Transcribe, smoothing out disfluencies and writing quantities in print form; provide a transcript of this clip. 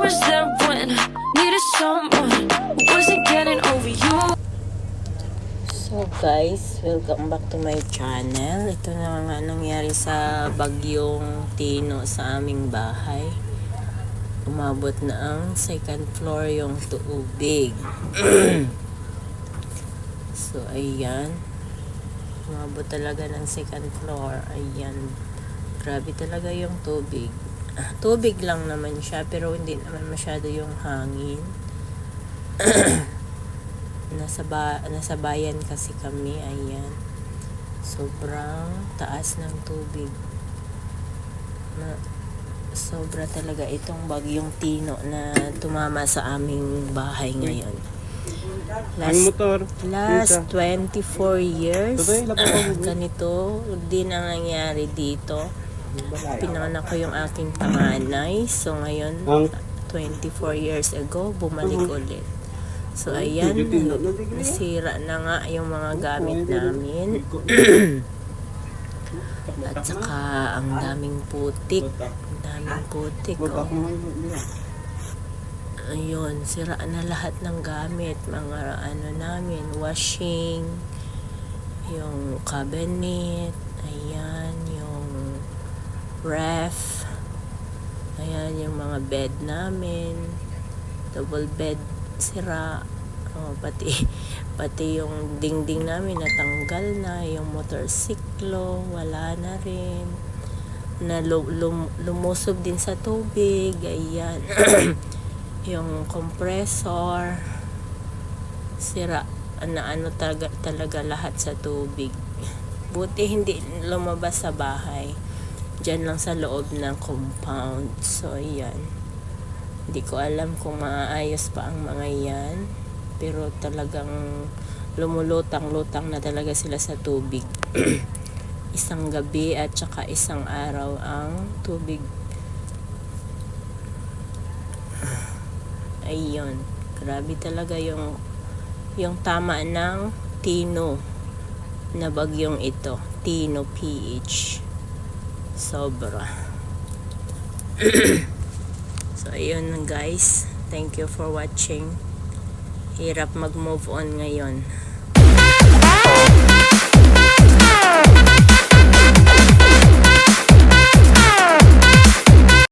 was there when I needed someone who wasn't getting over you. So guys, welcome back to my channel. Ito na nga nangyari sa bagyong Tino sa aming bahay. Umabot na ang second floor yung tubig. So ayan, umabot talaga ng second floor. Ayan, grabe talaga yung tubig. Tubig lang naman siya, pero hindi naman masyado yung hangin. Nasa bayan kasi kami. Ayan, sobrang taas ng tubig. Sobra talaga itong bagyong Tino na tumama sa aming bahay ngayon. Last 24 years ganito din ang nangyari dito. Pinanganak ko yung aking panganay. So ngayon 24 years ago bumalik ulit. So ayan, nasira na nga yung mga gamit namin. At saka ang daming putik. Oh. Ayun, sira na lahat ng gamit. Mga ano namin, washing, yung cabinet, ayan, yung ref, ayan, yung mga bed namin, double bed, sira. Oh, pati yung dingding namin natanggal na, yung motorsiklo wala na rin, na lumusob din sa tubig. Ayan. Yung compressor sira na talaga lahat sa tubig. Buti hindi lumabas sa bahay, dyan lang sa loob ng compound. So ayan, hindi ko alam kung maayos pa ang mga yan, pero talagang lumulutang-lutang na talaga sila sa tubig. Isang gabi at saka isang araw ang tubig. Ayun, grabe talaga yung tama ng Tino na bagyong ito, Tino PH. Sobra. So ayun guys, thank you for watching. Hirap mag-move on ngayon.